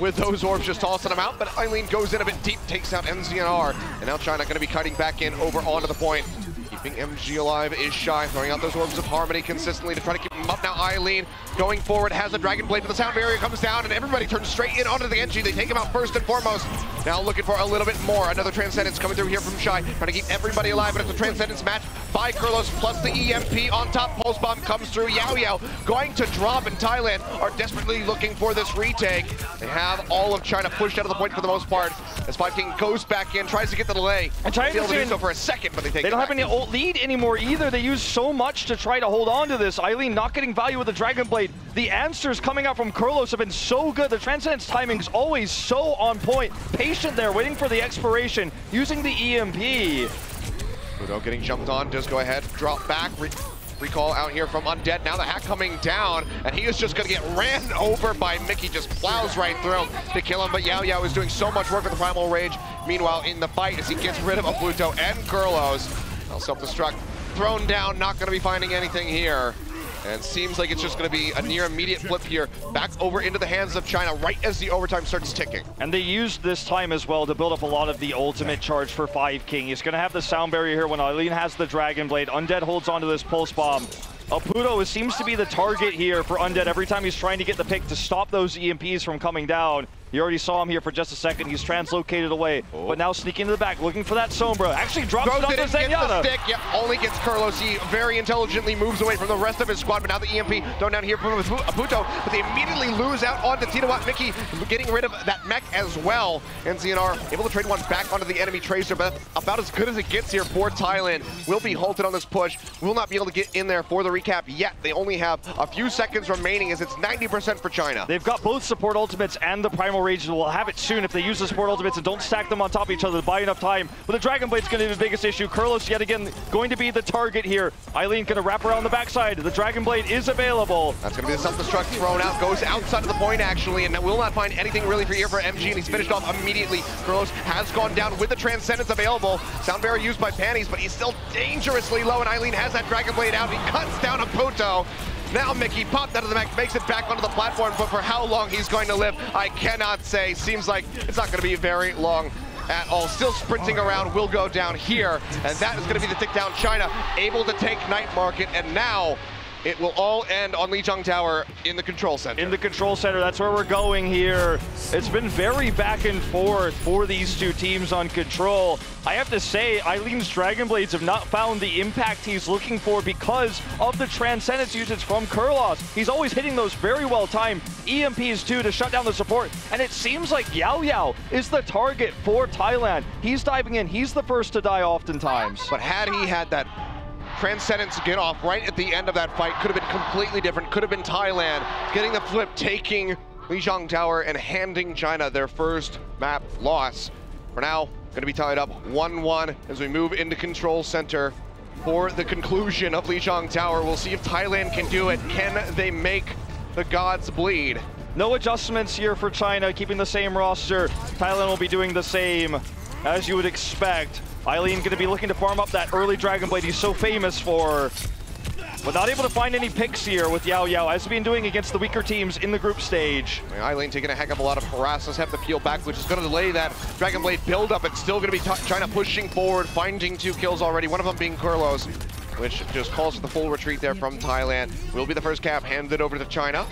with those orbs, just tossing them out, but Eileen goes in a bit deep, takes out NZNR, and now China gonna be cutting back in over onto the point. Keeping MG alive is Shy, throwing out those orbs of harmony consistently to try to keep him up. Now Eileen going forward, has the Dragon Blade, but the sound barrier comes down, and everybody turns straight in onto the Genji. They take him out first and foremost. Now looking for a little bit more. Another Transcendence coming through here from Shy, trying to keep everybody alive, but it's a Transcendence match by Kurlos, plus the EMP on top. Pulse Bomb comes through. Yao Yao going to drop, and Thailand are desperately looking for this retake. They have all of China pushed out of the point for the most part, as Five King goes back in, tries to get the delay. And China's able to do so for a second, but they don't have any ult lead anymore either. They use so much to try to hold on to this. Eileen not getting value with the Dragon Blade. The answers coming out from Kurlos have been so good. The Transcendence timing's always so on point. Patient there, waiting for the expiration, using the EMP. Udo getting jumped on, does go ahead, drop back, recall out here from Undead. Now the hack coming down, and he is just gonna get ran over by Mickey, just plows right through him to kill him, but Yao Yao is doing so much work with the Primal Rage. Meanwhile, in the fight, as he gets rid of Pluto and Kurlos, self-destruct thrown down, not gonna be finding anything here. And seems like it's just going to be a near immediate flip here, back over into the hands of China right as the overtime starts ticking. And they used this time as well to build up a lot of the ultimate charge for Five King. He's going to have the sound barrier here when Eileen has the Dragon Blade. Undead holds onto this Pulse Bomb. Oputo seems to be the target here for Undead every time he's trying to get the pick to stop those EMPs from coming down. You already saw him here for just a second. He's translocated away, but now sneaking to the back, looking for that Sombra. Actually drops it onto Zenyatta. Stick. Yep, only gets Kurlos. He very intelligently moves away from the rest of his squad, but now the EMP thrown down here from Oputo, but they immediately lose out onto Titawat. Mickey getting rid of that mech as well. And ZNR able to trade one back onto the enemy Tracer, but that's about as good as it gets here for Thailand. Will be halted on this push. Will not be able to get in there for the recap yet. They only have a few seconds remaining as it's 90% for China. They've got both support ultimates and the Primal Rage. Will have it soon if they use the support ultimates and don't stack them on top of each other to buy enough time. But the Dragon Blade's going to be the biggest issue. Kurlos yet again going to be the target here. Eileen going to wrap around the backside. The Dragon Blade is available. That's going to be the self-destruct thrown out. Goes outside of the point actually, and will not find anything really for here for MG, and he's finished off immediately. Kurlos has gone down with the Transcendence available. Sound barrier used by Panties, but he's still dangerously low, and Eileen has that Dragon Blade out. He cuts down Oputo. Now Mickey popped out of the mech, makes it back onto the platform, but for how long he's going to live, I cannot say. Seems like it's not going to be very long. at all. Still sprinting around, will go down here, and that is going to be the tick down. China able to take Night Market, and now it will all end on Lijiang Tower in the control center. In the control center, that's where we're going here. It's been very back and forth for these two teams on control. I have to say, Eileen's Dragon Blades have not found the impact he's looking for because of the Transcendence usage from Kurlos. He's always hitting those very well-timed EMPs too to shut down the support, and it seems like Yao Yao is the target for Thailand. He's diving in, he's the first to die oftentimes. But had he had that Transcendence get off right at the end of that fight, could have been completely different. Could have been Thailand getting the flip, taking Lijiang Tower and handing China their first map loss. For now, going to be tied up 1-1 as we move into control center for the conclusion of Lijiang Tower. We'll see if Thailand can do it. Can they make the gods bleed? No adjustments here for China, keeping the same roster. Thailand will be doing the same, as you would expect. Eileen going to be looking to farm up that early Dragon Blade he's so famous for, but not able to find any picks here with Yao Yao, as he's been doing against the weaker teams in the group stage. Eileen taking a heck of a lot of harass. Let's have to peel back, which is going to delay that Dragon Blade build-up. It's still going to be China pushing forward, finding 2 kills already, one of them being Kurlos, which just calls for the full retreat there from Thailand. Will be the first cap handed over to China.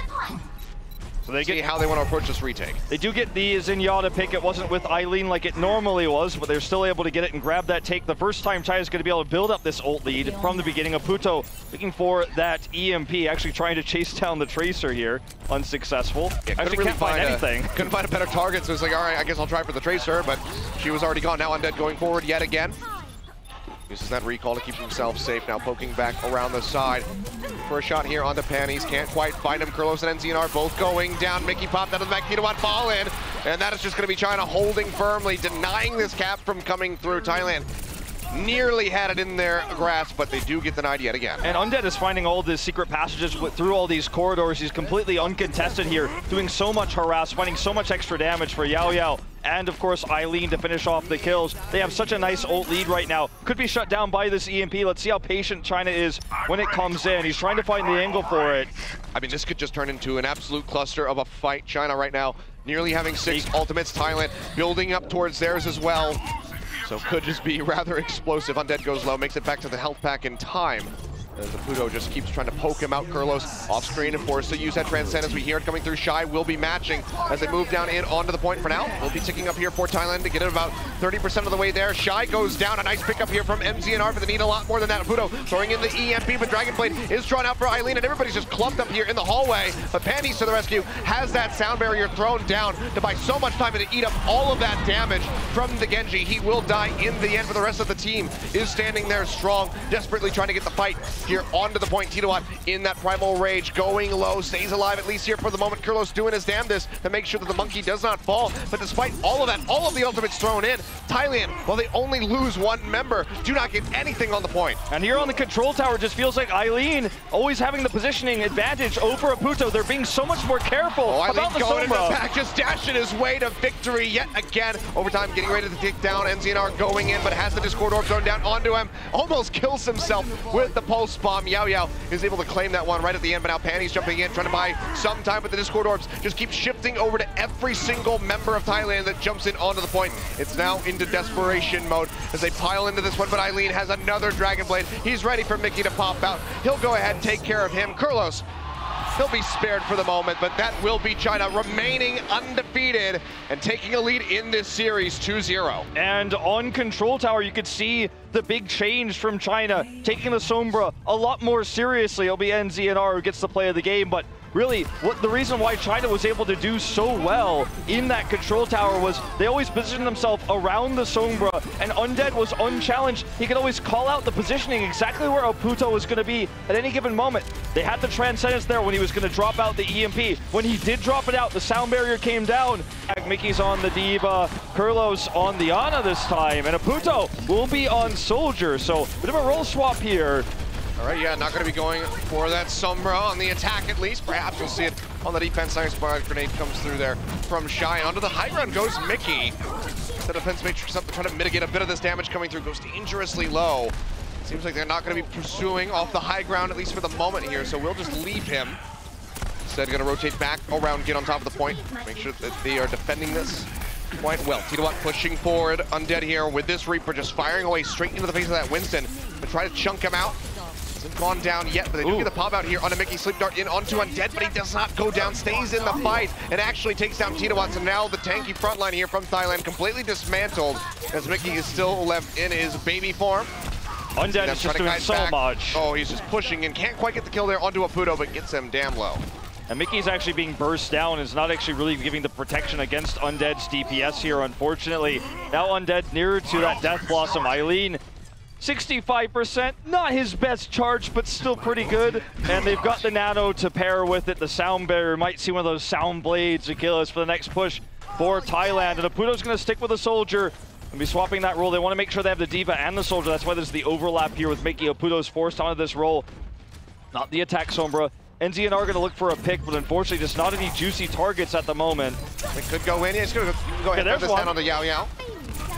So they see how they want to approach this retake. They do get the Zenyatta pick. It wasn't with Eileen like it normally was, but they're still able to get it and grab that take. The first time China's going to be able to build up this ult lead from the beginning. Aputo looking for that EMP, actually trying to chase down the Tracer here. Unsuccessful. Yeah, actually really can't find anything. Couldn't find a better target, so it's like, all right, I guess I'll try for the Tracer, but she was already gone. Now Undead going forward yet again. Uses that recall to keep himself safe. Now poking back around the side for a shot here onto Panties. Can't quite find him. Kurlos and NZNR both going down. Mickey popped out of the back. Kidowan fall in. And that is just going to be China holding firmly, denying this cap from coming through. Thailand nearly had it in their grasp, but they do get denied yet again. And Undead is finding all the secret passages through all these corridors. He's completely uncontested here, doing so much harass, finding so much extra damage for Yao Yao. And of course, Eileen to finish off the kills. They have such a nice ult lead right now. Could be shut down by this EMP. Let's see how patient China is when it comes in. He's trying to find the angle for it. I mean, this could just turn into an absolute cluster of a fight. China right now nearly having 6 ultimates. Thailand building up towards theirs as well. So could just be rather explosive. Undead goes low, makes it back to the health pack in time. As the Pluto just keeps trying to poke him out. Kurlos off screen and forced to use that Transcendence. We hear it coming through. Shy will be matching as they move down in onto the point for now. We'll be ticking up here for Thailand to get it about 30% of the way there. Shy goes down. A nice pickup here from MZNR, but they need a lot more than that. Pluto throwing in the EMP, but Dragon Blade is drawn out for Eileen, and everybody's just clumped up here in the hallway. But Panties to the rescue, has that sound barrier thrown down to buy so much time and to eat up all of that damage from the Genji. He will die in the end, but the rest of the team is standing there strong, desperately trying to get the fight here onto the point. Kidowan in that primal rage, going low, stays alive at least here for the moment. Kurlos doing his damnedest to make sure that the monkey does not fall. But despite all of that, all of the ultimates thrown in, Thailand, while they only lose 1 member, do not get anything on the point. And here on the control tower, it just feels like Eileen always having the positioning advantage over Aputo. They're being so much more careful about the going into Sombra. the back, just dashing his way to victory yet again. Overtime getting ready to take down. NZNR going in, but has the Discord Orb thrown down onto him. Almost kills himself with the Pulse Bomb. Yao Yao is able to claim that one right at the end, but now Panties jumping in, trying to buy some time, but the Discord Orbs just keep shifting over to every single member of Thailand that jumps in onto the point. It's now into desperation mode as they pile into this one, but Eileen has another Dragon Blade. He's ready for Mickey to pop out. He'll go ahead and take care of him. Kurlos, he'll be spared for the moment, but that will be China remaining undefeated and taking a lead in this series 2-0. And on control tower, you could see the big change from China, taking the Sombra a lot more seriously. It'll be NZNR who gets the play of the game, but really, the reason why China was able to do so well in that control tower was they always positioned themselves around the Sombra, and Undead was unchallenged. He could always call out the positioning exactly where Aputo was going to be at any given moment. They had the Transcendence there when he was going to drop out the EMP. When he did drop it out, the sound barrier came down. Mickey's on the Diva, Kurlos on the Ana this time, and Aputo will be on Soldier, so bit of a role swap here. All right, yeah, not going to be going for that Sombra on the attack at least. Perhaps we'll see it on the defense. Nice grenade comes through there from Shy. Onto the high ground goes Mickey. The defense matrix up to try to mitigate a bit of this damage coming through. Goes dangerously low. Seems like they're not going to be pursuing off the high ground, at least for the moment here, so we'll just leave him. Instead, going to rotate back around, get on top of the point. Make sure that they are defending this quite well. Titawat pushing forward, Undead here with this Reaper just firing away straight into the face of that Winston. But try to chunk him out. Hasn't gone down yet, but they do get the pop out here onto Mickey. Sleep Dart in onto Undead, but he does not go down, stays in the fight, and actually takes down Titawat. So now the tanky front line here from Thailand completely dismantled, as Mickey is still left in his baby form. Undead is just doing so much. Oh, he's just pushing and can't quite get the kill there onto Aputo, but gets him damn low. And Mickey's actually being burst down, is not actually really giving the protection against Undead's DPS here, unfortunately. Now Undead nearer to that Death Blossom. Eileen, 65%, not his best charge, but still pretty good. And they've got the Nano to pair with it. The Sound Barrier, might see one of those Sound Blades to kill us for the next push for Thailand. And Aputo's gonna stick with the Soldier and be swapping that role. They wanna make sure they have the Diva and the Soldier. That's why there's the overlap here with Mickey. Aputo's forced onto this role. Not the attack Sombra. NZN are gonna look for a pick, but unfortunately just not any juicy targets at the moment. It could go in. Yeah, it's gonna go ahead and put this down on the Yao Yao.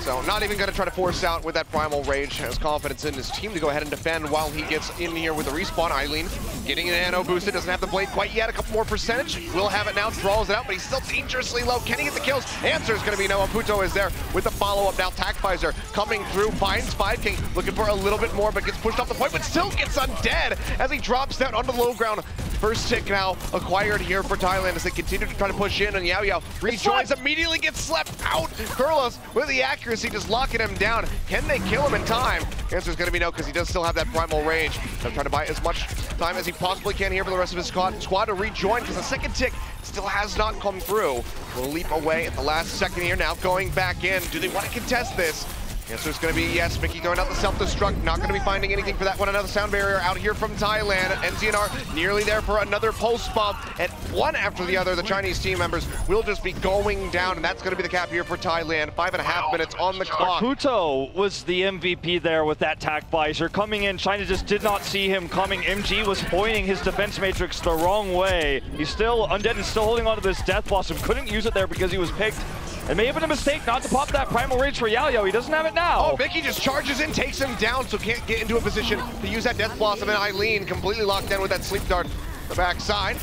So not even going to try to force out with that Primal Rage. Has confidence in his team to go ahead and defend while he gets in here with the respawn. Eileen getting an Nano boosted, doesn't have the blade quite yet. A couple more percentage. Will have it now, draws it out, but he's still dangerously low. Can he get the kills? Answer is going to be no. Aputo is there with the follow-up now. Tactvisor coming through, finds 5King, looking for a little bit more, but gets pushed off the point, but still gets Undead as he drops down onto the low ground. First tick now acquired here for Thailand as they continue to try to push in, and Yao Yao rejoins, immediately gets slept out. Kurlos with the accuracy just locking him down. Can they kill him in time? The answer is going to be no, because he does still have that Primal Rage. So trying to buy as much time as he possibly can here for the rest of his squad to rejoin, because the second tick still has not come through. Will leap away at the last second here, now going back in. Do they want to contest this? The answer is going to be yes. Mickey going out the self-destruct, not going to be finding anything for that one. Another Sound Barrier out here from Thailand. NZNR nearly there for another pulse bomb. And one after the other, the Chinese team members will just be going down, and that's going to be the cap here for Thailand. 5.5 minutes on the clock. Aputo was the MVP there with that Tactvisor. Coming in, China just did not see him coming. MG was pointing his defense matrix the wrong way. He's still, Undead is still holding on to this Death Blossom. Couldn't use it there because he was picked. It may have been a mistake not to pop that Primal Rage for Yao Yao. He doesn't have it now. Oh, Mickey just charges in, takes him down, so can't get into a position to use that Death Blossom, and Eileen completely locked down with that Sleep Dart the backside.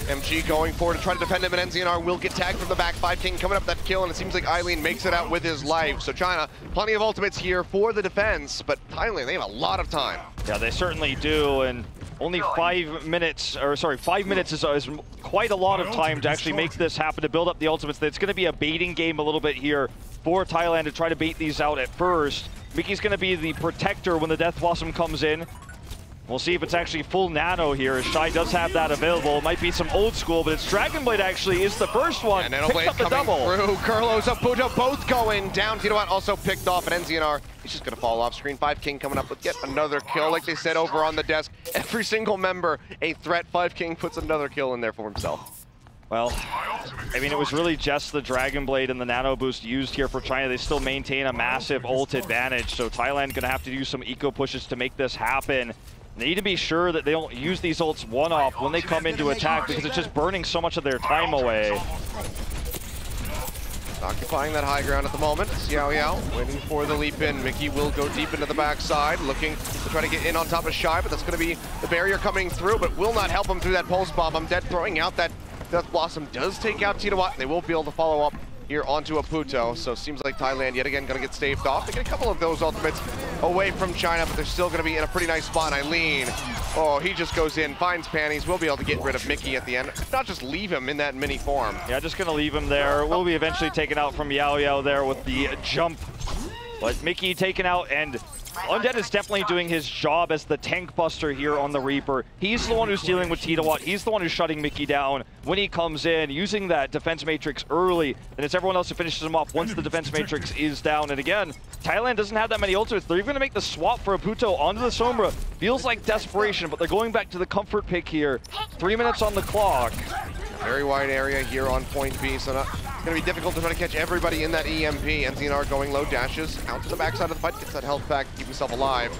MG going forward to try to defend him, and NZNR will get tagged from the back. 5King coming up that kill, and it seems like Eileen makes it out with his life. So China, plenty of ultimates here for the defense, but Thailand, they have a lot of time. Yeah, they certainly do, and only 5 minutes, or sorry, 5 minutes is quite a lot of time to actually make this happen, to build up the ultimates. It's going to be a baiting game a little bit here for Thailand to try to bait these out at first. Mickey's going to be the protector when the Death Blossom comes in. We'll see if it's actually full Nano here, as Shy does have that available. It might be some old school, but it's Dragon Blade actually is the first one. And Picks up the double. Through. Kurlos, Aputo both going down. Titawat also picked off, and NZNR, he's just going to fall off screen. 5King coming up with yet another kill, like they said over on the desk. Every single member a threat. 5King puts another kill in there for himself. Well, I mean, it was really just the Dragon Blade and the Nano Boost used here for China. They still maintain a massive ult advantage, so Thailand going to have to do some eco pushes to make this happen. They need to be sure that they don't use these ults one-off when they come into attack, because it's just burning so much of their time away. Occupying that high ground at the moment. Yao Yao waiting for the leap in. Mickey will go deep into the backside, looking to try to get in on top of Shy, but that's going to be the barrier coming through, but will not help him through that pulse bomb. Undead throwing out that Death Blossom does take out Titawat. They will be able to follow up here onto Aputo, so seems like Thailand yet again going to get staved off. They get a couple of those ultimates away from China, but they're still going to be in a pretty nice spot. Eileen, oh, he just goes in, finds panties. We'll be able to get rid of Mickey at the end, not just leave him in that mini form. Yeah, just going to leave him there. We'll be eventually taken out from Yao Yao there with the jump, but Mickey taken out, and Undead is definitely doing his job as the tank buster here on the Reaper. He's the one who's dealing with Titawat. He's the one who's shutting Mickey down when he comes in, using that defense matrix early, and it's everyone else who finishes him off once the defense matrix is down. And again, Thailand doesn't have that many ultimates. They're even going to make the swap for Aputo onto the Sombra. Feels like desperation, but they're going back to the comfort pick here. 3 minutes on the clock. Very wide area here on point B, so it's going to be difficult to try to catch everybody in that EMP. NZNR going low, dashes out to the backside of the fight, gets that health back, keep himself alive.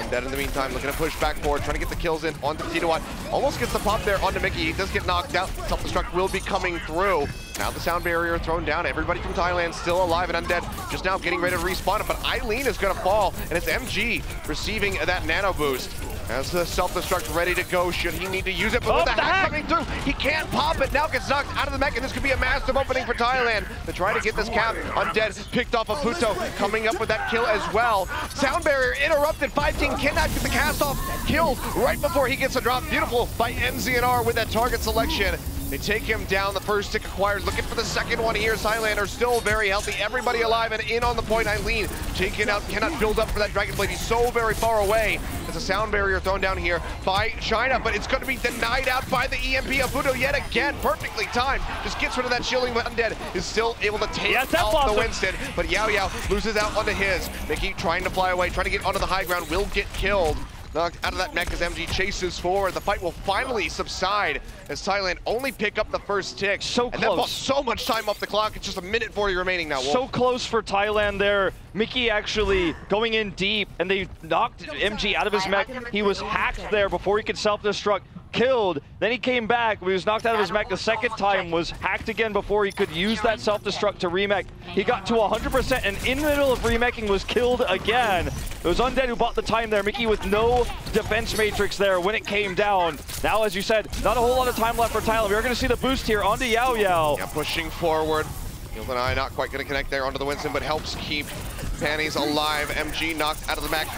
Undead in the meantime looking to push back forward, trying to get the kills in onto Titawat. Almost gets the pop there onto Mickey. He does get knocked out. Self-destruct will be coming through. Now the sound barrier thrown down. Everybody from Thailand still alive, and Undead just now getting ready to respawn. But Eileen is going to fall, and it's MG receiving that nano boost. Has the self-destruct ready to go, should he need to use it, but with the hack coming through, he can't pop it, now gets knocked out of the mech, and this could be a massive opening for Thailand to try to get this cap. Undead picked off Aputo, coming up with that kill as well. Sound barrier interrupted, 5-King cannot get the cast off, killed right before he gets a drop. Beautiful by NZNR with that target selection. They take him down, the first tick acquired, looking for the second one here. Thailand are still very healthy, everybody alive and in on the point. Eileen taken out, cannot build up for that Dragon Blade. He's so very far away. There's a sound barrier thrown down here by China, but it's going to be denied out by the EMP. Aputo yet again, perfectly timed. Just gets rid of that shielding, but Undead is still able to take out the Winston. But Yao Yao loses out onto his. Mickey trying to fly away, trying to get onto the high ground, will get killed. Knocked out of that mech as MG chases forward. The fight will finally subside as Thailand only pick up the first tick. So close. And that bought so much time off the clock. It's just a minute 40 remaining now, Wolf. So close for Thailand there. Mickey actually going in deep, and they knocked MG out of his mech. He was hacked there before he could self-destruct. Killed, then he came back, but he was knocked out of his mech the second time, was hacked again before he could use that self-destruct to remech. He got to 100% and in the middle of remeching was killed again. It was Undead who bought the time there. Mickey with no defense matrix there when it came down. Now, as you said, not a whole lot of time left for Thailand. We're going to see the boost here onto Yao Yao. Yeah, pushing forward. Field and I not quite going to connect there onto the Winston, but helps keep Panties alive. MG knocked out of the mech.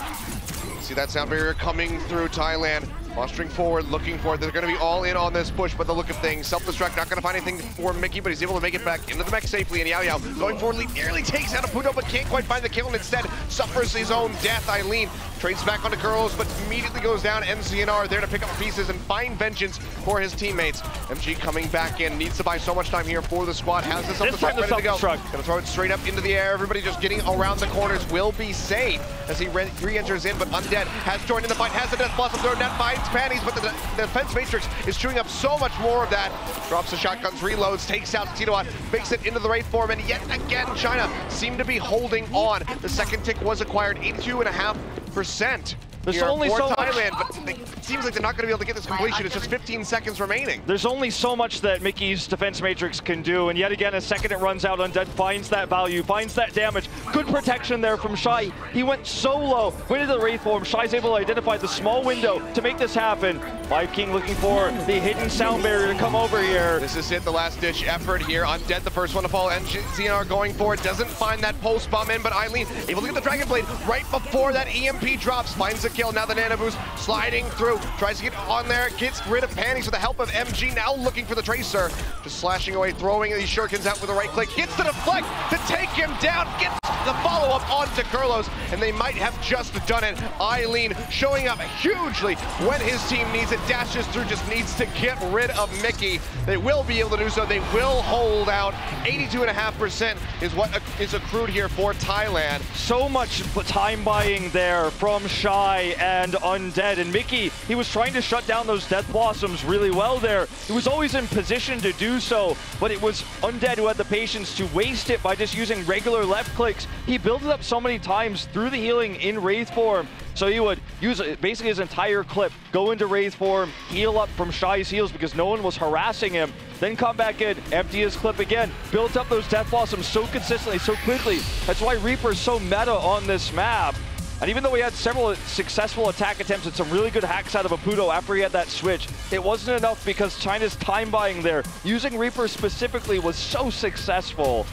See that sound barrier coming through Thailand. Posturing forward, looking for it. They're going to be all in on this push, but the look of things. Self-destruct, not going to find anything for Mickey, but he's able to make it back into the mech safely. And Yao Yao going forward, nearly takes out Aputo, but can't quite find the kill, and instead suffers his own death. Eileen trades back onto Girls, but immediately goes down. NCNR there to pick up pieces and find vengeance for his teammates. MG coming back in, needs to buy so much time here for the squad. Has the self-destruct ready to go. Gonna throw it straight up into the air. Everybody just getting around the corners will be safe as he re-enters in, but Undead has joined in the fight, has the Death Blossom thrown down, finds Panties, but the defense matrix is chewing up so much more of that. Drops the shotguns, reloads, takes out Titoa, makes it into the Wraith form, and yet again, China seem to be holding on. The second tick was acquired, 82.5%. There's only so Thailand, but it seems like they're not going to be able to get this completion. It's just 15 seconds remaining. There's only so much that Mickey's defense matrix can do, and yet again, a second it runs out, Undead finds that value, finds that damage. Good protection there from Shy. He went so low, went into the Wraith form. Shy's able to identify the small window to make this happen. 5-King looking for the hidden sound barrier to come over here. This is it, the last ditch effort here. Undead, the first one to fall, and ZNR going for it. Doesn't find that pulse bomb in, but Eileen able to get the Dragon Blade right before that EMP drops. Finds the kill, now the Nano Boost sliding through, tries to get on there, gets rid of Panties with the help of MG, now looking for the Tracer, just slashing away, throwing these shurikens out with a right click, gets the deflect to take him down, gets the follow-up onto Kurlos, and they might have just done it. Eileen showing up hugely when his team needs it, dashes through, just needs to get rid of Mickey. They will be able to do so, they will hold out. 82.5% is what is accrued here for Thailand. So much time buying there from Shy and Undead, and Mickey, he was trying to shut down those Death Blossoms really well there. He was always in position to do so, but it was Undead who had the patience to waste it by just using regular left clicks. He built it up so many times through the healing in Wraith form, so he would use basically his entire clip, go into Wraith form, heal up from Shy's heals because no one was harassing him, then come back in, empty his clip again, built up those Death Blossoms so consistently, so quickly. That's why Reaper's so meta on this map. And even though he had several successful attack attempts and some really good hacks out of Aputo after he had that switch, it wasn't enough because China's time buying there, using Reaper specifically, was so successful.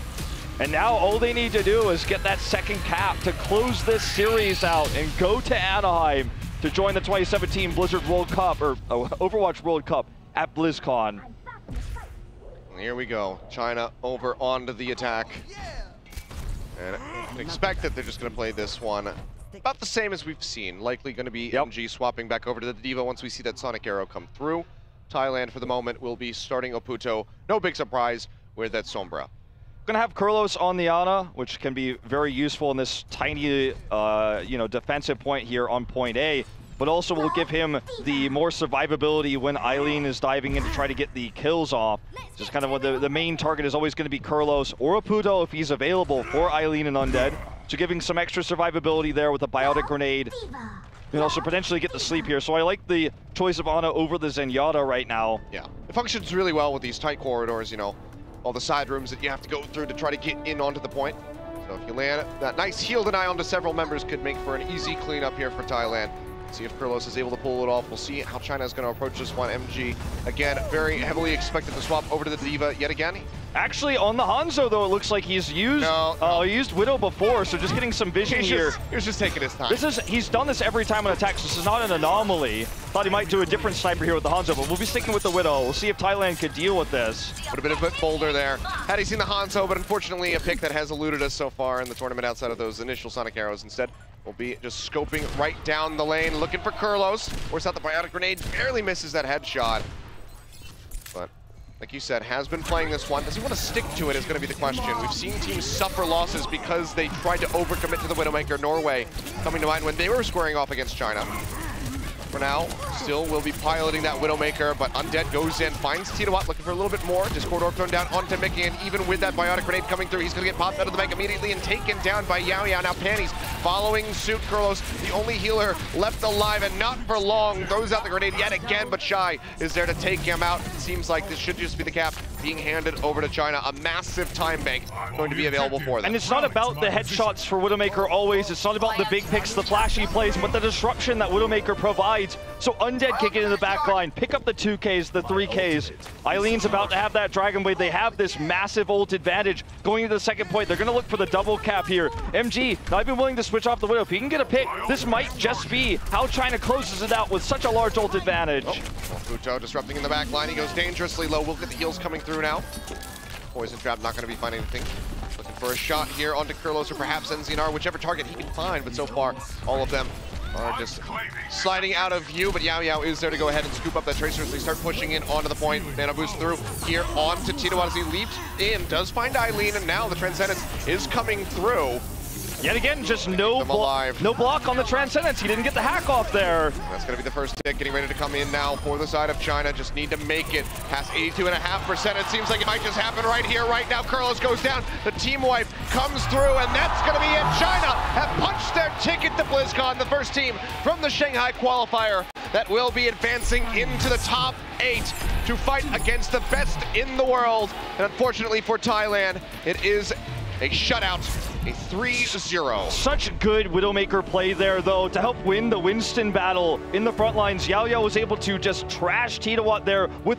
And now all they need to do is get that second cap to close this series out and go to Anaheim to join the 2017 Blizzard World Cup, or Overwatch World Cup at BlizzCon. Here we go, China over onto the attack. And I can expect that they're just gonna play this one about the same as we've seen. Likely gonna be MG swapping back over to the D.Va once we see that Sonic Arrow come through. Thailand for the moment will be starting Aputo, no big surprise, with that Sombra. Gonna have Kurlos on the Ana, which can be very useful in this tiny, defensive point here on point A, but also will give him the more survivability when Eileen is diving in to try to get the kills off. Just kind of what the main target is always gonna be Kurlos or Aputo if he's available for Eileen and Undead. So giving some extra survivability there with a biotic grenade. You can also potentially get the sleep here. So I like the choice of Ana over the Zenyatta right now. Yeah, it functions really well with these tight corridors, you know, all the side rooms that you have to go through to try to get in onto the point. So if you land that nice heal deny onto several members, could make for an easy cleanup here for Thailand. See if Kurlos is able to pull it off. We'll see how China is going to approach this one. MG, again, very heavily expected to swap over to the D.Va yet again. Actually, on the Hanzo, though, it looks like he's used he used Widow before, so just getting some vision here. He was just taking his time. He's done this every time on attacks. This is not an anomaly. Thought he might do a different sniper here with the Hanzo, but we'll be sticking with the Widow. We'll see if Thailand could deal with this. Would have been a bit bolder there had he seen the Hanzo, but unfortunately a pick that has eluded us so far in the tournament outside of those initial Sonic Arrows. Instead, we'll be just scoping right down the lane, looking for Kurlos. Force out the Biotic Grenade, barely misses that headshot. But like you said, has been playing this one. Does he want to stick to it is going to be the question. We've seen teams suffer losses because they tried to overcommit to the Widowmaker. Norway coming to mind when they were squaring off against China. For now, still will be piloting that Widowmaker, but Undead goes in, finds Titawat looking for a little bit more. Discord Orb thrown down onto Mickey, and even with that Biotic Grenade coming through, he's going to get popped out of the bank immediately and taken down by Yao Yao. Now Panties following suit. Kurlos, the only healer left alive, and not for long. Throws out the grenade yet again, but Shy is there to take him out. It seems like this should just be the cap being handed over to China. A massive time bank going to be available for them. And it's not about the headshots for Widowmaker always. It's not about the big picks, the flashy plays, but the disruption that Widowmaker provides. So Undead can get in the back line, pick up the 2Ks, the 3Ks. Eileen's about to have that Dragon Blade. They have this massive ult advantage going into the second point. They're going to look for the double cap here. MG, not even willing to switch off the Widow. If he can get a pick, this might just be how China closes it out with such a large ult advantage. Futo disrupting in the back line. He goes dangerously low. We'll get the heals coming through now. Poison Trap not going to be finding anything. Looking for a shot here onto Kurlos or perhaps NZNR, whichever target he can find. But so far, all of them are just sliding out of view, but Yao Yao is there to go ahead and scoop up that Tracer as they start pushing in onto the point. Nano boost through here onto Titawat as he leaps in, does find Eileen, and now the Transcendence is coming through. Yet again, just no block on the Transcendence. He didn't get the hack off there. That's going to be the first hit, getting ready to come in now for the side of China. Just need to make it past 82.5%. It seems like it might just happen right here, right now. Kurlos goes down. The team wipe comes through, and that's going to be it. China have punched their ticket to BlizzCon, the first team from the Shanghai qualifier that will be advancing into the top 8 to fight against the best in the world. And unfortunately for Thailand, it is a shutout, a 3-0. Such good Widowmaker play there, though, to help win the Winston battle in the front lines. Yao Yao was able to just trash Titawat there with